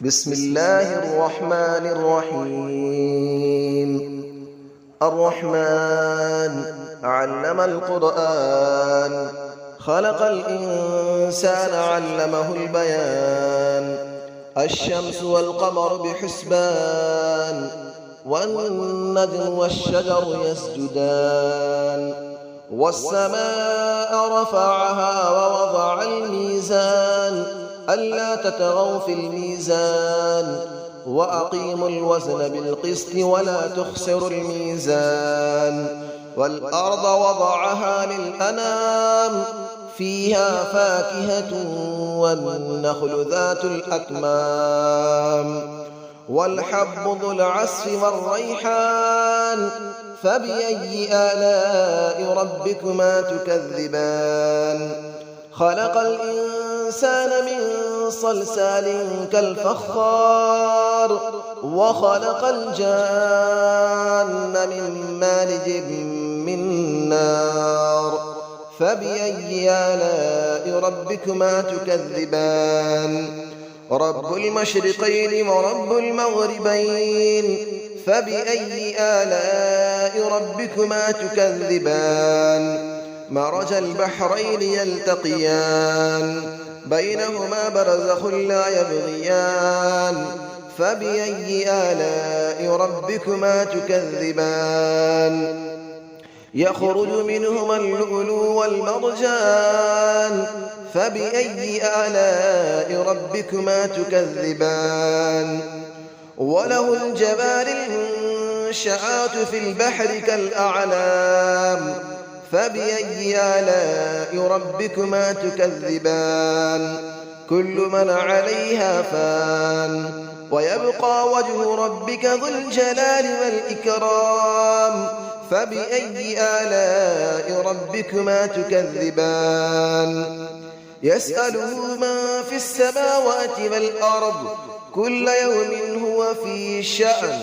بسم الله الرحمن الرحيم. الرحمن علم القرآن، خلق الإنسان علمه البيان. الشمس والقمر بحسبان، والنجم والشجر يسجدان. والسماء رفعها ووضع الميزان، ألا تطغوا في الميزان، وأقيموا الوزن بالقسط ولا تخسروا الميزان. والأرض وضعها للأنام، فيها فاكهة والنخل ذات الأكمام. والحب ذو العصف والريحان، فبأي آلاء ربكما تكذبان. خلق الإنسان من صلصال كالفخار، وخلق الجان من مارج من نار. فبأي آلاء ربكما تكذبان. رب المشرقين ورب المغربين، فبأي آلاء ربكما تكذبان. مرج البحرين يلتقيان، بينهما برزخ لا يبغيان. فبأي آلاء ربكما تكذبان. يخرج منهما اللؤلؤ والمرجان، فبأي آلاء ربكما تكذبان. وله الجوار المنشآت في البحر كالأعلام، فبأي آلاء ربكما تكذبان. كل من عليها فان، ويبقى وجه ربك ذو الجلال والإكرام. فبأي آلاء ربكما تكذبان. يسأله من في السماوات والأرض، كل يوم هو في شأن.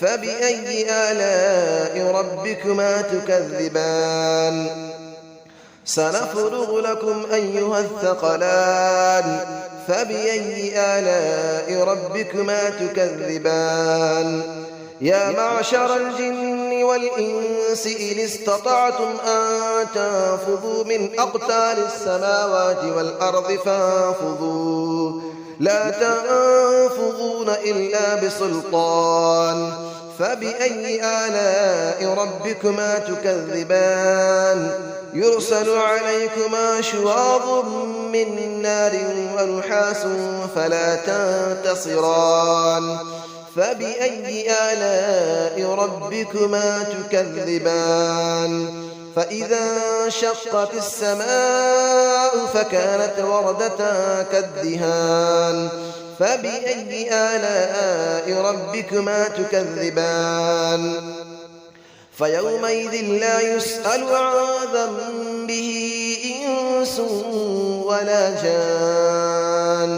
فبأي آلاء ربكما تكذبان. سنفرغ لكم أيها الثقلان، فبأي آلاء ربكما تكذبان. يا معشر الجن والإنس إن استطعتم أن تنفذوا من أقطار السماوات والأرض فانفذوا، لا تنفذون إلا بسلطان. فبأي آلاء ربكما تكذبان. يرسل عليكما شواظ من نار ونحاس فلا تنتصران. فبأي آلاء ربكما تكذبان. فإذا انشقت السماء فكانت وردة كالدهان. فبأي آلاء ربكما تكذبان. فيومئذ لا يسأل عن ذنبه إنس ولا جان.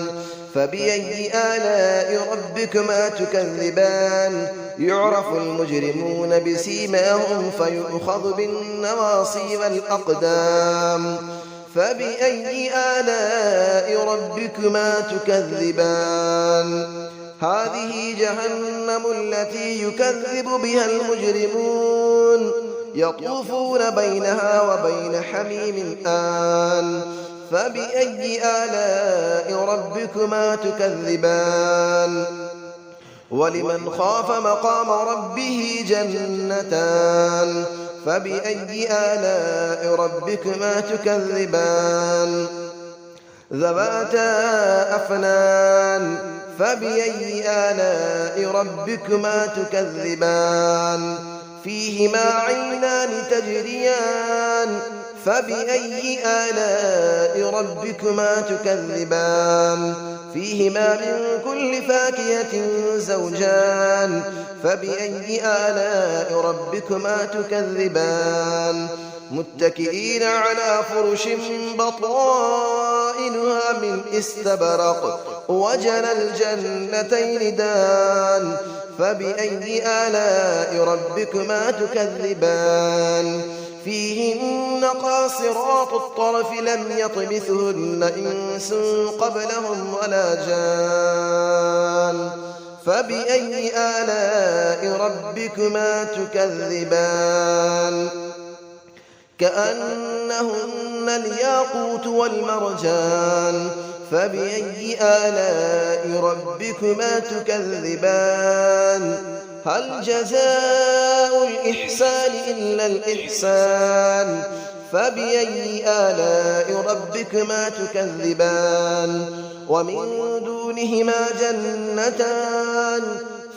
فبأي آلاء ربكما تكذبان. يعرف المجرمون بسيماهم فيؤخذ بالنواصي والأقدام. فبأي آلاء ربكما تكذبان. هذه جهنم التي يكذب بها المجرمون، يطوفون بينها وبين حميم آن. فبأي آلاء ربكما تكذبان. ولمن خاف مقام ربه جنتان. فبأي آلاء ربكما تكذبان. ذواتا أفنان. فبأي آلاء ربكما تكذبان. فيهما عينان تجريان. فبأي آلاء ربكما تكذبان. فيهما من كل فاكهة زوجان. فبأي آلاء ربكما تكذبان. متكئين على فرش بطائنها من استبرق، وجنى الجنتين دان. فبأي آلاء ربكما تكذبان. فيهن قاصرات الطرف لم يطمثهن إنس قبلهم ولا جان. فبأي آلاء ربكما تكذبان كأنهن الياقوت والمرجان فبأي آلاء ربكما تكذبان هل جزاء الإحسان إلا الإحسان فبأي آلاء ربكما تكذبان ومن دونهما جنتان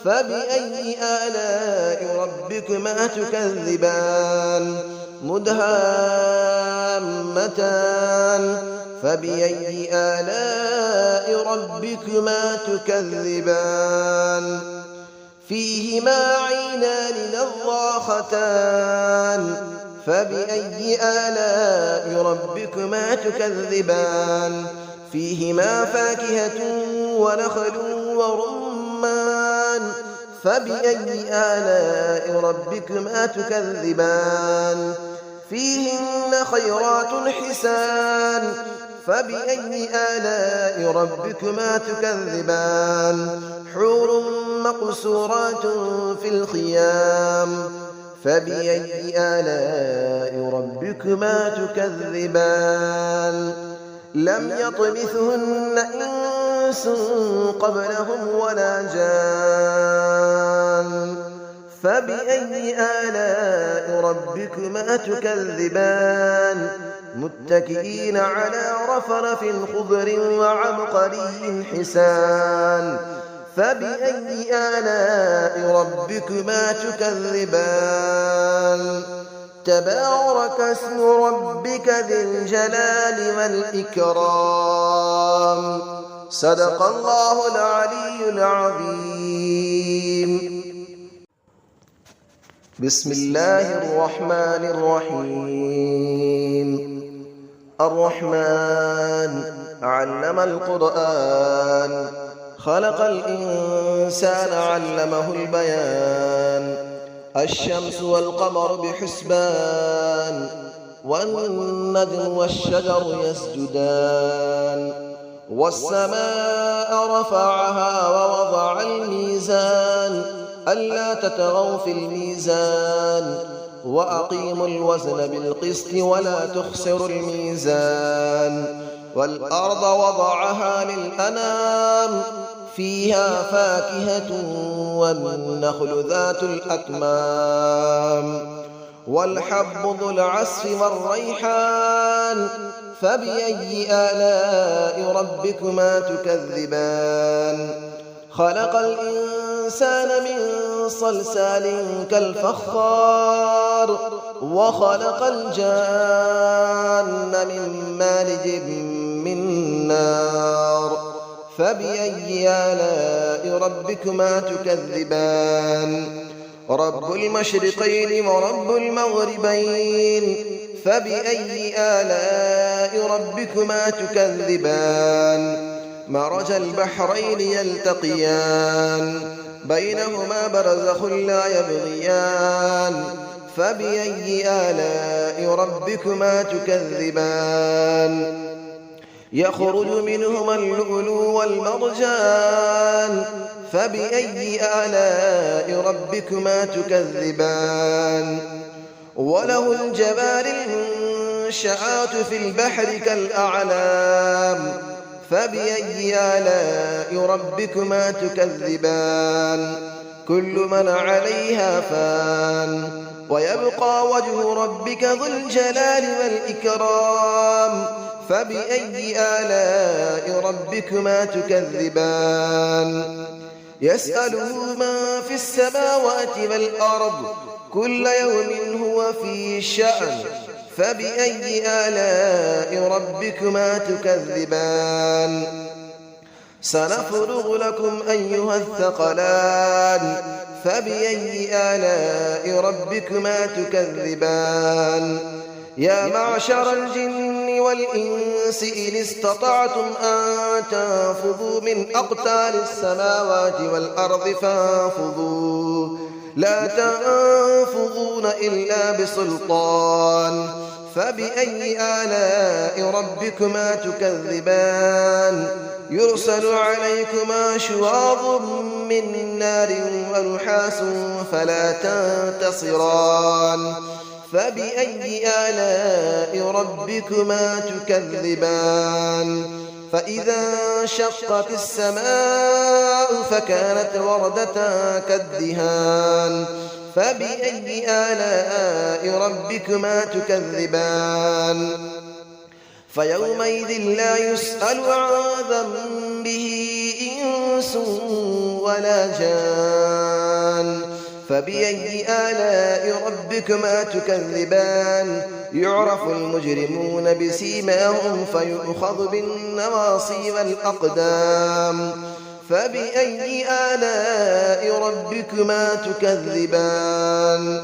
فبأي آلاء ربكما تكذبان مدهامتان فبأي آلاء ربكما تكذبان فيهما عينان نضاختان فبأي آلاء ربكما تكذبان فيهما فاكهة ونخل ورمان فبأي آلاء ربكما تكذبان فيهن خيرات حسان فبأي آلاء ربكما تكذبان حور مقصورات في الخيام فبأي آلاء ربكما تكذبان لم يطمثهن إنس قبلهم ولا جان فبأي آلاء ربكما تكذبان متكئين على رفرف خضر وعبقري حسان فبأي آلاء ربكما تكذبان تبارك اسم ربك ذي الجلال والإكرام صدق الله العلي العظيم بسم الله الرحمن الرحيم الرحمن علم القرآن خلق الإنسان علمه البيان الشمس والقمر بحسبان والنجم والشجر يسجدان والسماء رفعها ووضع الميزان ألا تطغوا في الميزان وأقيموا الوزن بالقسط ولا تخسروا الميزان والأرض وضعها للأنام فيها فاكهة والنخل ذات الأكمام والحب ذو العصف والريحان فبأي آلاء ربكما تكذبان خلق الإنسان من صلصال كالفخار وخلق الجان من مارج من نار فبأي آلاء ربكما تكذبان رب المشرقين ورب المغربين فبأي آلاء ربكما تكذبان مرج البحرين يلتقيان بينهما برزخ لا يبغيان فبأي آلاء ربكما تكذبان يخرج منهما اللؤلؤ والمرجان فبأي آلاء ربكما تكذبان وله الجبال المنشآت في البحر كالأعلام فبأي آلاء ربكما تكذبان كل من عليها فان ويبقى وجه ربك ذو الجلال والإكرام فبأي آلاء ربكما تكذبان يسأله من في السماوات والأرض كل يوم هو في شأن فبأي آلاء ربكما تكذبان سنفرغ لكم أيها الثقلان فبأي آلاء ربكما تكذبان يا معشر الجن والإنس إن استطعتم أن تنفذوا من أقطار السماوات والأرض فانفذوا لا تنفذون إلا بسلطان فبأي آلاء ربكما تكذبان يرسل عليكما شواظ من نار ونحاس فلا تنتصران فبأي آلاء ربكما تكذبان فإذا انشقت السماء فكانت وردة كالدهان فبأي آلاء ربكما تكذبان فيومئذ لا يسأل عن ذنبه إنس ولا جان فبأي آلاء ربكما تكذبان يعرف المجرمون بسيماهم فيؤخذ بالنواصي والأقدام فبأي آلاء ربكما تكذبان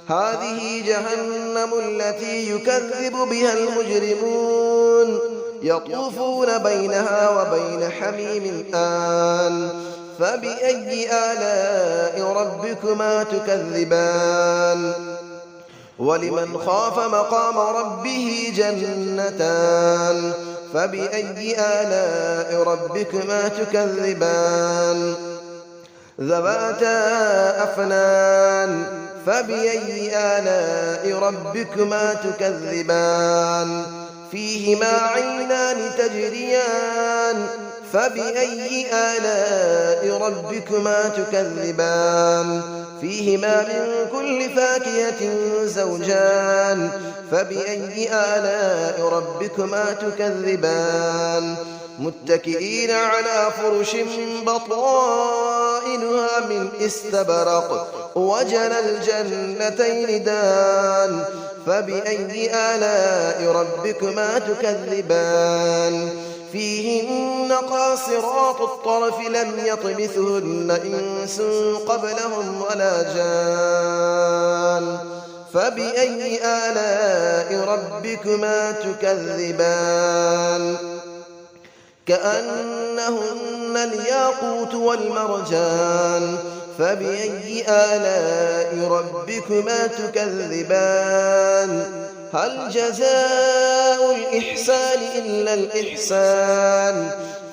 هذه جهنم التي يكذب بها المجرمون يطوفون بينها وبين حميم آن فبأي آلاء ربكما تكذبان ولمن خاف مقام ربه جنتان فبأي آلاء ربكما تكذبان ذواتا أفنان فبأي آلاء ربكما تكذبان فيهما عينان تجريان فبأي آلاء ربكما تكذبان فيهما من كل فاكهة زوجان فبأي آلاء ربكما تكذبان متكئين على فرش بطائنها من استبرق وجنى الجنتين دان فبأي آلاء ربكما تكذبان فيهن قاصرات الطرف لم يطمثهن إنس قبلهم ولا جان فبأي آلاء ربكما تكذبان كأنهن الياقوت والمرجان فبأي آلاء ربكما تكذبان هل جزاء الإحسان إلا الإحسان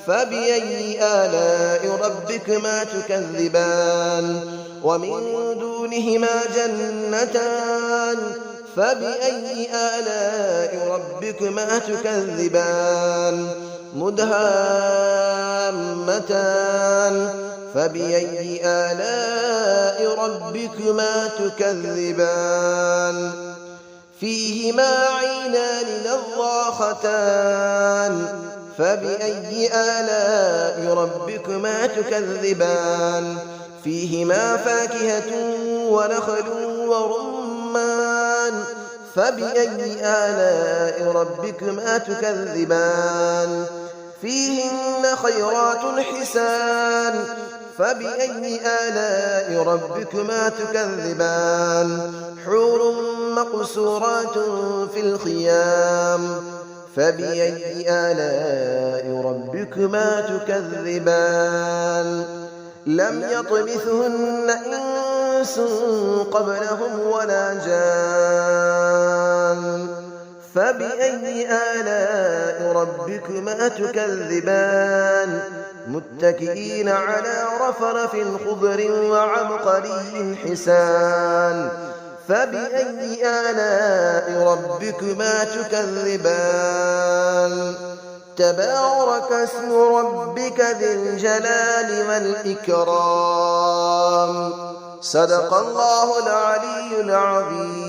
فبأي آلاء ربكما تكذبان ومن دونهما جنتان فبأي آلاء ربكما تكذبان مدهامتان فبأي آلاء ربكما تكذبان فيهما عينان نضاختان فبأي آلاء ربكما تكذبان فيهما فاكهة ونخل ورمان فبأي آلاء ربكما تكذبان فيهن خيرات حسان فبأي آلاء ربكما تكذبان حور مقصورات في الخيام فبأي آلاء ربكما تكذبان لم يطمثهن إنس قبلهم ولا جان فبأي آلاء ربكما تكذبان متكئين على رفرف خضر وعبقري حسان فبأي آلاء ربكما تكذبان تبارك اسم ربك ذي الجلال والإكرام صدق الله العلي العظيم.